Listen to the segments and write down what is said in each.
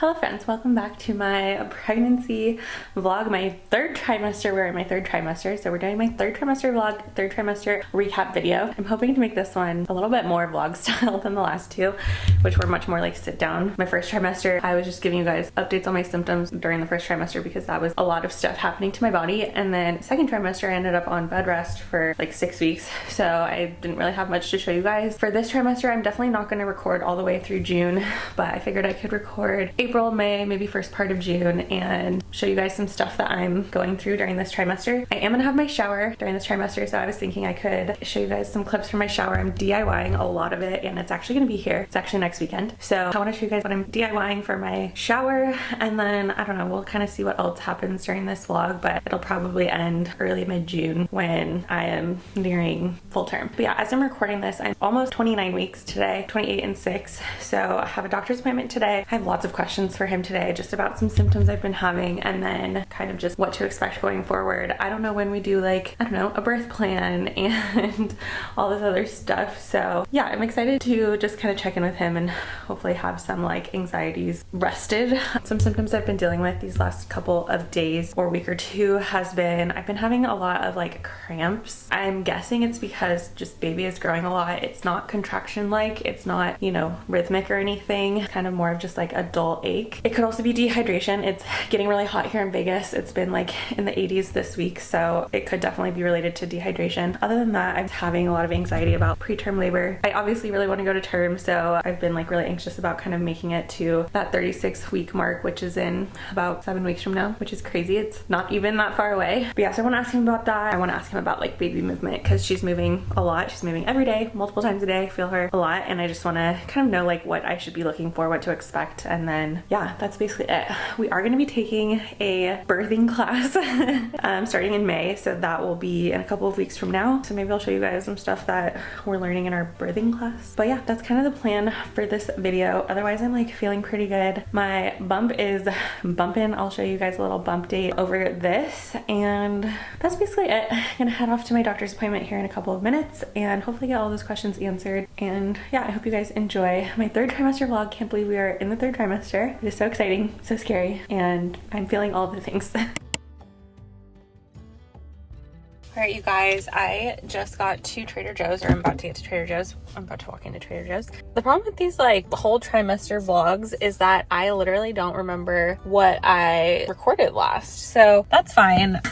Hello friends, welcome back to my pregnancy vlog, my third trimester. We're in my third trimester, so we're doing my third trimester vlog, third trimester recap video. I'm hoping to make this one a little bit more vlog style than the last two, which were much more like sit down. My first trimester, I was just giving you guys updates on my symptoms during the first trimester because that was a lot of stuff happening to my body. And then second trimester, I ended up on bed rest for like 6 weeks, so I didn't really have much to show you guys. For this trimester, I'm definitely not going to record all the way through June, but I figured I could record April, May, maybe first part of June, and show you guys some stuff that I'm going through during this trimester. I am gonna have my shower during this trimester, so I was thinking I could show you guys some clips from my shower. I'm DIYing a lot of it, and it's actually gonna be here. It's actually next weekend. So I wanna show you guys what I'm DIYing for my shower, and then, I don't know, we'll kind of see what else happens during this vlog, but it'll probably end early mid-June when I am nearing full term. But yeah, as I'm recording this, I'm almost 29 weeks today, 28 and 6. So I have a doctor's appointment today. I have lots of questions for him today, just about some symptoms I've been having, and then kind of just what to expect going forward. I don't know when we do, like, I don't know, a birth plan and all this other stuff. So yeah, I'm excited to just kind of check in with him and hopefully have some like anxieties rested. Some symptoms I've been dealing with these last couple of days or week or two has been, I've been having a lot of like cramps. I'm guessing it's because just baby is growing a lot. It's not contraction like, it's not, you know, rhythmic or anything. It's kind of more of just like a dull ache. It could also be dehydration. It's getting really hot here in Vegas. It's been like in the 80s this week, so it could definitely be related to dehydration. Other than that, I'm having a lot of anxiety about preterm labor. I obviously really want to go to term, so I've been like really anxious about kind of making it to that 36-week mark, which is in about 7 weeks from now, which is crazy. It's not even that far away. But yeah, so I want to ask him about that. I want to ask him about like baby movement because she's moving a lot. She's moving every day, multiple times a day. I feel her a lot, and I just want to kind of know like what I should be looking for, what to expect, and then yeah, that's basically it. We are going to be taking a birthing class starting in May, so that will be in a couple of weeks from now. So maybe I'll show you guys some stuff that we're learning in our birthing class. But yeah, that's kind of the plan for this video. Otherwise, I'm like feeling pretty good. My bump is bumping. I'll show you guys a little bump date over this, and that's basically it. I'm gonna head off to my doctor's appointment here in a couple of minutes and hopefully get all those questions answered. And yeah, I hope you guys enjoy my third trimester vlog. Can't believe we are in the third trimester. It is so exciting, so scary, and I'm feeling all the things. All right, you guys, I just got to Trader Joe's, or I'm about to get to Trader Joe's. I'm about to walk into Trader Joe's. The problem with these like whole trimester vlogs is that I literally don't remember what I recorded last, so that's fine.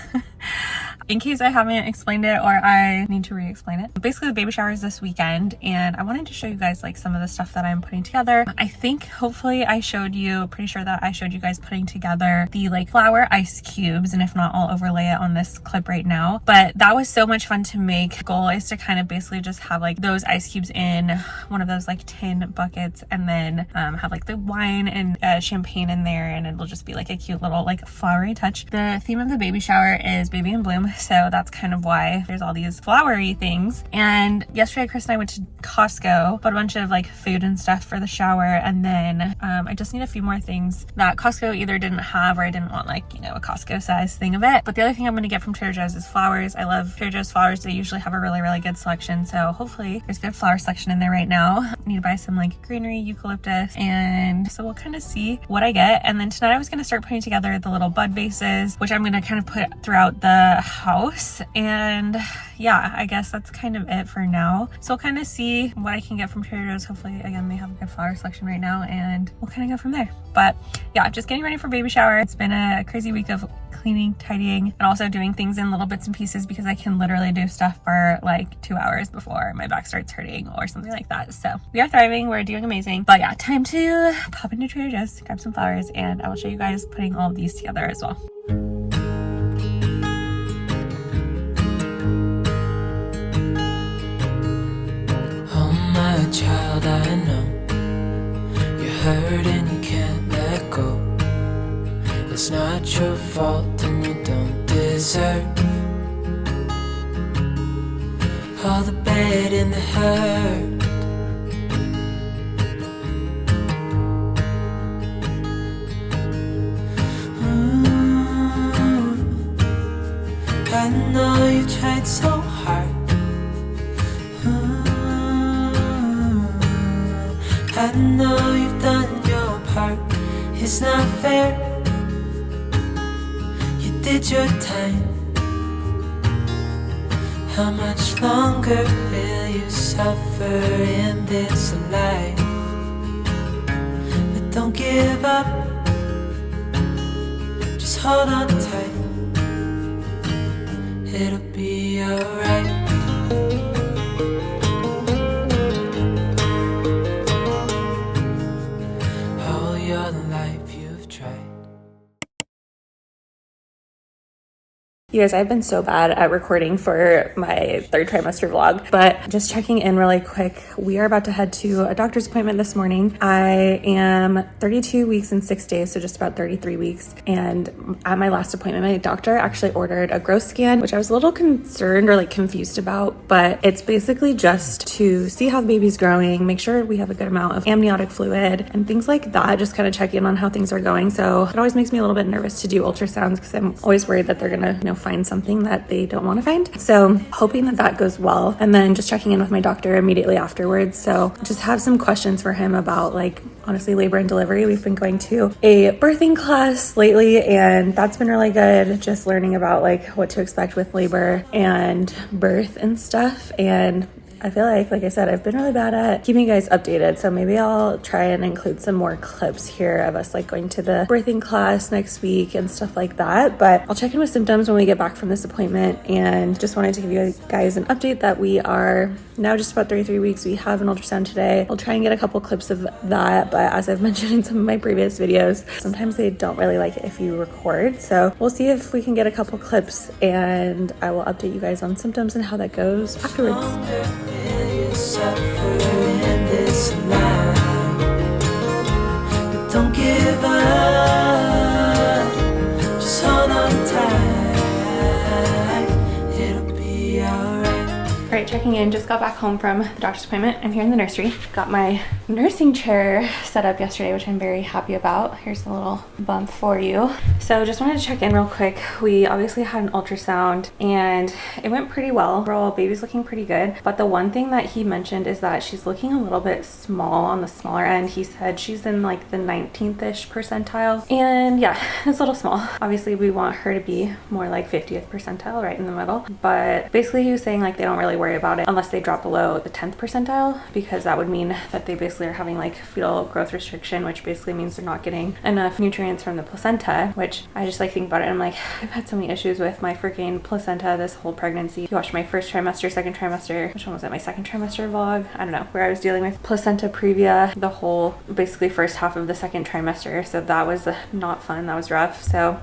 In case I haven't explained it or I need to re-explain it. Basically, the baby shower is this weekend, and I wanted to show you guys like some of the stuff that I'm putting together. I think hopefully I showed you, pretty sure that I showed you guys putting together the like flour ice cubes, and if not, I'll overlay it on this clip right now. But that was so much fun to make. The goal is to kind of basically just have like those ice cubes in one of those like tin buckets, and then have like the wine and champagne in there, and it'll just be like a cute little like flowery touch. The theme of the baby shower is baby in bloom, so that's kind of why there's all these flowery things. And yesterday Chris and I went to Costco, bought a bunch of like food and stuff for the shower, and then I just need a few more things that Costco either didn't have or I didn't want like, you know, a Costco size thing of it. But the other thing I'm going to get from Trader Joe's is flowers. I love Trader Joe's flowers. They usually have a really good selection, so hopefully there's good flower selection in there right now. I need to buy some like greenery, eucalyptus, and so we'll kind of see what I get. And then tonight I was going to start putting together the little bud vases, which I'm going to kind of put throughout the house. And yeah, I guess that's kind of it for now. So we'll kind of see what I can get from Trader Joe's. Hopefully, again, they have a good flower selection right now, and we'll kind of go from there. But yeah, just getting ready for baby shower. It's been a crazy week of cleaning, tidying, and also doing things in little bits and pieces because I can literally do stuff for like 2 hours before my back starts hurting or something like that. So we are thriving, we're doing amazing. But yeah, time to pop into Trader Joe's, grab some flowers, and I will show you guys putting all of these together as well. Child, I know you're hurt and you can't let go. It's not your fault and you don't deserve all the bad and the hurt. I know you tried so hard. I know you've done your part. It's it's not fair. You did your time. How much longer will you suffer in this life? But don't give up, just hold on tight. It'll be alright. All your life you've tried. You guys, I've been so bad at recording for my third trimester vlog, but just checking in really quick. We are about to head to a doctor's appointment this morning. I am 32 weeks and 6 days, so just about 33 weeks. And at my last appointment, my doctor actually ordered a growth scan, which I was a little concerned or like confused about, but it's basically just to see how the baby's growing, make sure we have a good amount of amniotic fluid and things like that, just kind of check in on how things are going. So it always makes me a little bit nervous to do ultrasounds because I'm always worried that they're gonna, find something that they don't want to find. So hoping that that goes well, and then just checking in with my doctor immediately afterwards. So just have some questions for him about honestly labor and delivery. We've been going to a birthing class lately, and that's been really good, just learning about what to expect with labor and birth and stuff. And I feel like I said, I've been really bad at keeping you guys updated. So maybe I'll try and include some more clips here of us going to the birthing class next week and stuff like that. But I'll check in with symptoms when we get back from this appointment, and just wanted to give you guys an update that we are now just about 33 weeks. We have an ultrasound today. I'll try and get a couple clips of that. But as I've mentioned in some of my previous videos, sometimes they don't really like it if you record. So we'll see if we can get a couple clips, and I will update you guys on symptoms and how that goes afterwards. Suffer in this life, but don't give up, just hold on tight, it'll be alright. All right, checking in, just got back home from the doctor's appointment. I'm here in the nursery. Got my nursing chair set up yesterday, which I'm very happy about. Here's a little bump for you. So just wanted to check in real quick. We obviously had an ultrasound and it went pretty well. Overall, baby's looking pretty good. But the one thing that he mentioned is that she's looking a little bit small on the smaller end. He said she's in the 19th-ish percentile. And yeah, it's a little small. Obviously, we want her to be more 50th percentile, right in the middle. But basically he was saying they don't really worry about it unless they drop below the 10th percentile, because that would mean that they basically are having fetal growth restriction, which basically means they're not getting enough nutrients from the placenta, which I just think about it. I'm I've had so many issues with my freaking placenta this whole pregnancy. If you watched my first trimester, second trimester, which one was it? My second trimester vlog? I don't know, where I was dealing with placenta previa the whole basically first half of the second trimester. So that was not fun. That was rough. So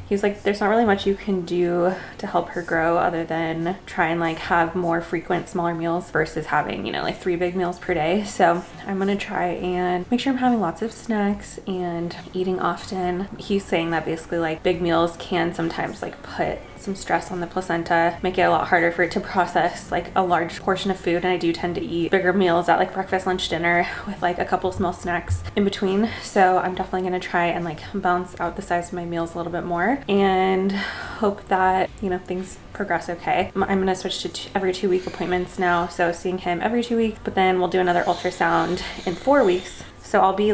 he's there's not really much you can do to help her grow other than try and have more frequent smaller meals versus having 3 big meals per day. So I'm gonna try and make sure I'm having lots of snacks and eating often. He's saying that basically big meals can sometimes put some stress on the placenta, make it a lot harder for it to process a large portion of food. And I do tend to eat bigger meals at breakfast, lunch, dinner with a couple small snacks in between. So I'm definitely gonna try and balance out the size of my meals a little bit more and hope that things progress okay. I'm gonna switch to every 2-week appointments now, so seeing him every 2 weeks, but then we'll do another ultrasound in 4 weeks. So I'll be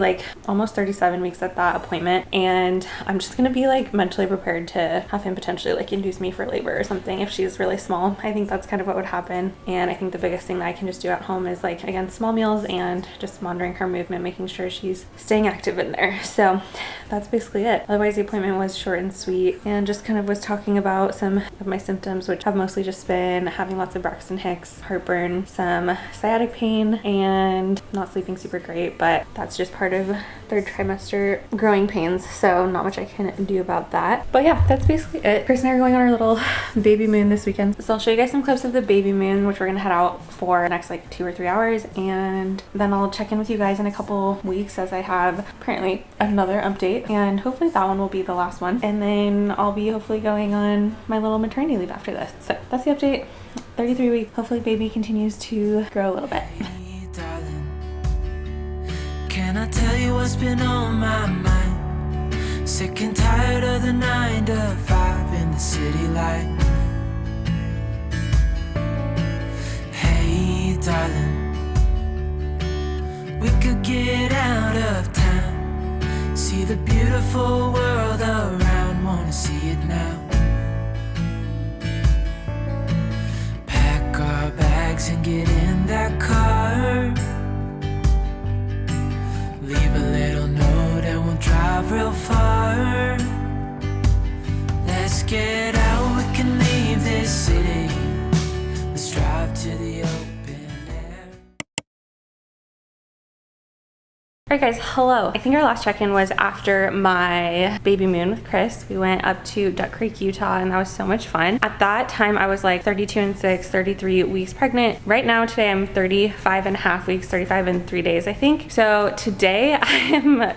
almost 37 weeks at that appointment, and I'm just gonna be mentally prepared to have him potentially induce me for labor or something if she's really small. I think that's kind of what would happen. And I think the biggest thing that I can just do at home is again, small meals and just monitoring her movement, making sure she's staying active in there. So that's basically it. Otherwise, the appointment was short and sweet, and just kind of was talking about some of my symptoms, which have mostly just been having lots of Braxton Hicks, heartburn, some sciatic pain, and not sleeping super great, but that's just part of third trimester growing pains, so not much I can do about that. But yeah, that's basically it. Chris and I are going on our little baby moon this weekend, so I'll show you guys some clips of the baby moon, which we're gonna head out for the next 2 or 3 hours, and then I'll check in with you guys in a couple weeks as I have apparently another update, and hopefully that one will be the last one, and then I'll be hopefully going on my little maternity leave after this. So that's the update. 33 weeks. Hopefully baby continues to grow a little bit. Hey, darling, can I tell you what's been on my mind? Sick and tired of the 9 to 5 in the city life. Hey, darling, we could get out of town, see see the beautiful world around, wanna see it now. Pack our bags and get in that car. Leave a little note and we'll drive real far. Let's get out, we can leave this city. Let's drive to the open air. Alright guys, hello. I think our last check-in was after my baby moon with Chris. We went up to Duck Creek, Utah, and that was so much fun. At that time, I was like 32 and 6, 33 weeks pregnant. Right now, today, I'm 35 and a half weeks, 35 and 3 days, I think. So today,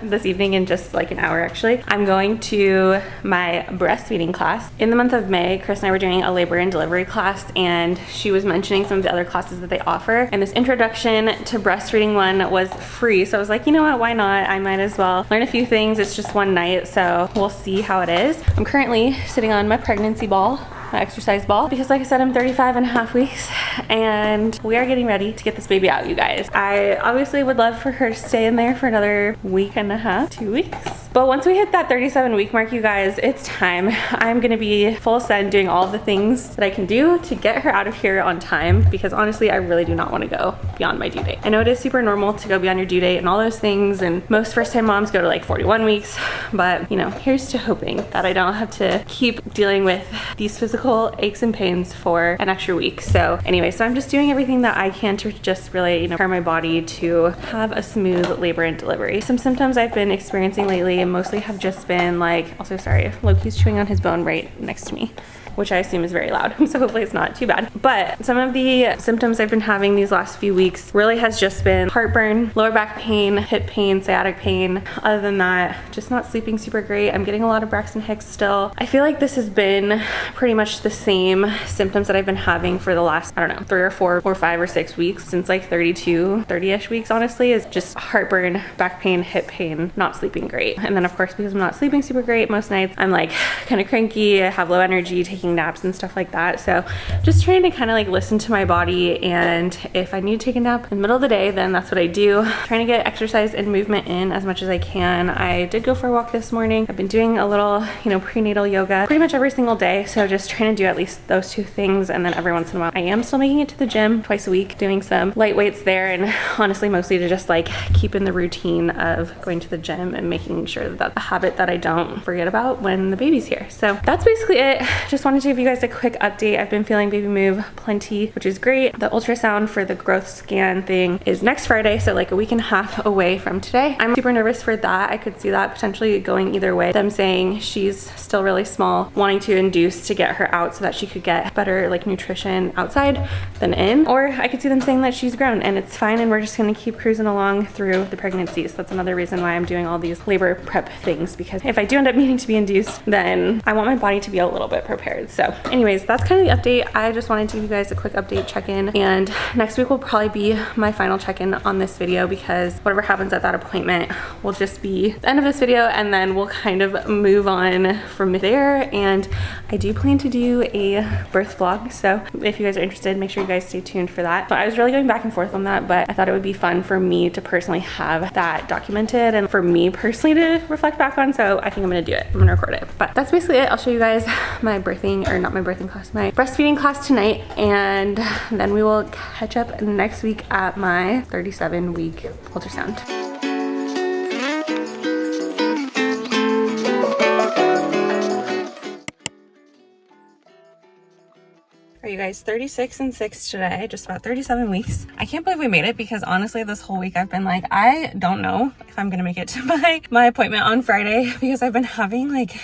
this evening, in just like an hour actually, I'm going to my breastfeeding class. In the month of May, Chris and I were doing a labor and delivery class, and she was mentioning some of the other classes that they offer. And this introduction to breastfeeding one was free. So I was like, you know what, why not? I might as well learn a few things. It's just one night, so we'll see how it is. I'm currently sitting on my pregnancy ball, my exercise ball, because like I said, I'm 35 and a half weeks and we are getting ready to get this baby out, you guys. I obviously would love for her to stay in there for another week and a half, 2 weeks. But once we hit that 37-week mark, you guys, it's time. I'm gonna be full send doing all of the things that I can do to get her out of here on time, because honestly, I really do not want to go beyond my due date. I know it is super normal to go beyond your due date and all those things, and most first-time moms go to like 41 weeks, but you know, here's to hoping that I don't have to keep dealing with these physical aches and pains for an extra week. So anyway, so I'm just doing everything that I can to just really, you know, prepare my body to have a smooth labor and delivery. Some symptoms I've been experiencing lately mostly have just been like, also sorry, Loki's chewing on his bone right next to me, which I assume is very loud, so hopefully it's not too bad. But some of the symptoms I've been having these last few weeks really has just been heartburn, lower back pain, hip pain, sciatic pain. Other than that, just not sleeping super great. I'm getting a lot of Braxton Hicks still. I feel like this has been pretty much the same symptoms that I've been having for the last, I don't know, 3 or 4 or 5 or 6 weeks, since like 30-ish weeks, honestly, is just heartburn, back pain, hip pain, not sleeping great. And then of course, because I'm not sleeping super great most nights, I'm like kind of cranky, I have low energy, taking naps and stuff like that. So just trying to kind of like listen to my body, and if I need to take a nap in the middle of the day, then that's what I do. Trying to get exercise and movement in as much as I can. I did go for a walk this morning. I've been doing a little, you know, prenatal yoga pretty much every single day, so just trying to do at least those 2 things. And then every once in a while I am still making it to the gym twice a week, doing some light weights there, and honestly mostly to just like keep in the routine of going to the gym and making sure that that's a habit that I don't forget about when the baby's here. So that's basically it. Just wanted to give you guys a quick update. I've been feeling baby move plenty, which is great. The ultrasound for the growth scan thing is next Friday, so like a week and a half away from today. I'm super nervous for that. I could see that potentially going either way. Them saying she's still really small, wanting to induce to get her out so that she could get better like nutrition outside than in, or I could see them saying that she's grown and it's fine and we're just gonna keep cruising along through the pregnancy. So that's another reason why I'm doing all these labor prep things, because if I do end up needing to be induced, then I want my body to be a little bit prepared. So anyways, that's kind of the update. I just wanted to give you guys a quick update check-in, and next week will probably be my final check-in on this video, because whatever happens at that appointment will just be the end of this video, and then we'll kind of move on from there. And I do plan to do a birth vlog, so if you guys are interested, make sure you guys stay tuned for that. But I was really going back and forth on that, but I thought it would be fun for me to personally have that documented and for me personally to reflect back on, so I think I'm gonna do it. I'm gonna record it. But that's basically it. I'll show you guys my birthing, or not my birthing class, my breastfeeding class tonight, and then we will catch up next week at my 37-week ultrasound. Are you guys 36 and 6 today, just about 37 weeks. I can't believe we made it, because honestly this whole week I've been like, I don't know if I'm gonna make it to my appointment on Friday, because I've been having like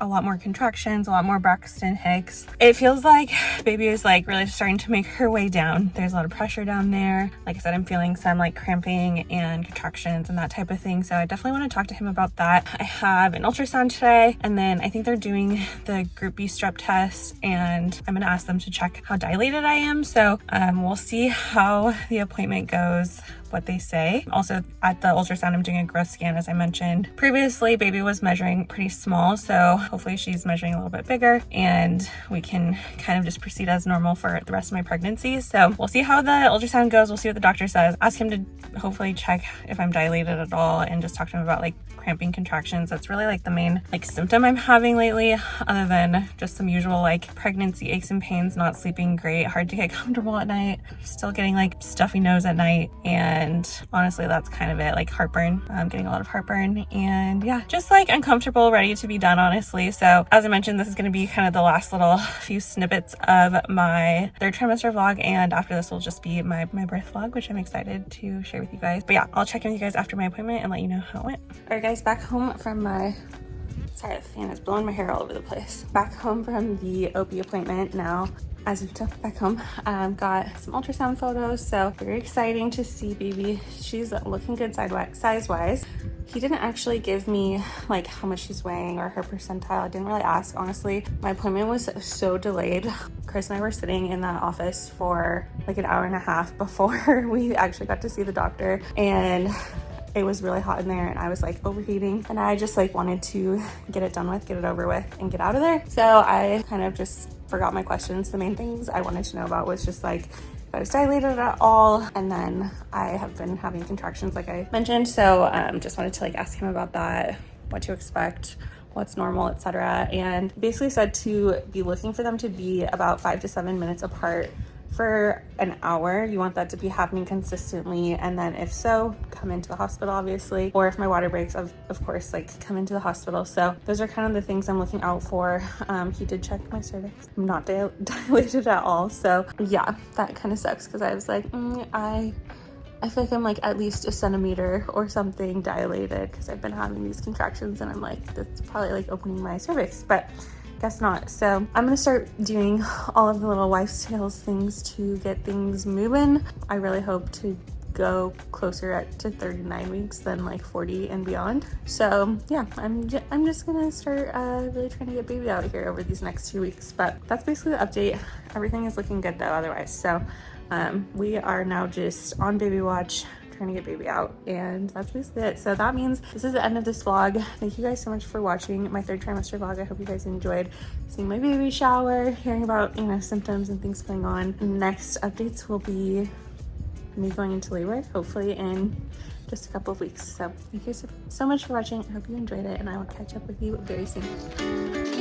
a lot more contractions, a lot more Braxton Hicks. It feels like baby is like really starting to make her way down. There's a lot of pressure down there. Like I said, I'm feeling some like cramping and contractions and that type of thing. So I definitely want to talk to him about that. I have an ultrasound today, and then I think they're doing the Group B strep test, and I'm going to ask them to check how dilated I am. So we'll see how the appointment goes. what they say. Also at the ultrasound, I'm doing a growth scan, as I mentioned previously. Baby was measuring pretty small, so hopefully she's measuring a little bit bigger and we can kind of just proceed as normal for the rest of my pregnancy. So we'll see how the ultrasound goes. We'll see what the doctor says. Ask him to hopefully check if I'm dilated at all and just talk to him about like cramping contractions. That's really like the main like symptom I'm having lately, other than just some usual like pregnancy aches and pains, not sleeping great, hard to get comfortable at night, still getting like stuffy nose at night, and honestly that's kind of it. Like heartburn, I'm getting a lot of heartburn, and yeah, just like uncomfortable, ready to be done, honestly. So as I mentioned, this is going to be kind of the last little few snippets of my third trimester vlog, and after this will just be my birth vlog, which I'm excited to share with you guys. But yeah, I'll check in with you guys after my appointment and let you know how it went. All right guys, back home from my, sorry, the fan is blowing my hair all over the place. Back home from the OB appointment now. As of back home, got some ultrasound photos, so very exciting to see baby. She's looking good size-wise. He didn't actually give me like how much she's weighing or her percentile. I didn't really ask, honestly. My appointment was so delayed. Chris and I were sitting in that office for like an hour and a half before we actually got to see the doctor, and it was really hot in there and I was like overheating, and I just like wanted to get it done with, get it over with, and get out of there. So I kind of just forgot my questions. The main things I wanted to know about was just like if I was dilated at all, and then I have been having contractions like I mentioned, so just wanted to like ask him about that, what to expect, what's normal, etc. And basically said to be looking for them to be about 5 to 7 minutes apart for an hour. You want that to be happening consistently, and then if so, come into the hospital obviously, or if my water breaks, of course, like come into the hospital. So those are kind of the things I'm looking out for. He did check my cervix. I'm not dilated at all, so yeah, that kind of sucks because I was like I feel like I'm like at least a centimeter or something dilated because I've been having these contractions, and I'm like, that's probably like opening my cervix, but guess not. So I'm gonna start doing all of the little wife's tales things to get things moving. I really hope to go closer to 39 weeks than like 40 and beyond. So yeah, I'm just gonna start really trying to get baby out here over these next 2 weeks. But that's basically the update. Everything is looking good though otherwise. So we are now just on baby watch, trying to get baby out, and that's basically it. So that means this is the end of this vlog. Thank you guys so much for watching my third trimester vlog. I hope you guys enjoyed seeing my baby shower, hearing about, you know, symptoms and things going on. Next updates will be me going into labor, hopefully in just a couple of weeks. So thank you so much for watching. I hope you enjoyed it, and I will catch up with you very soon.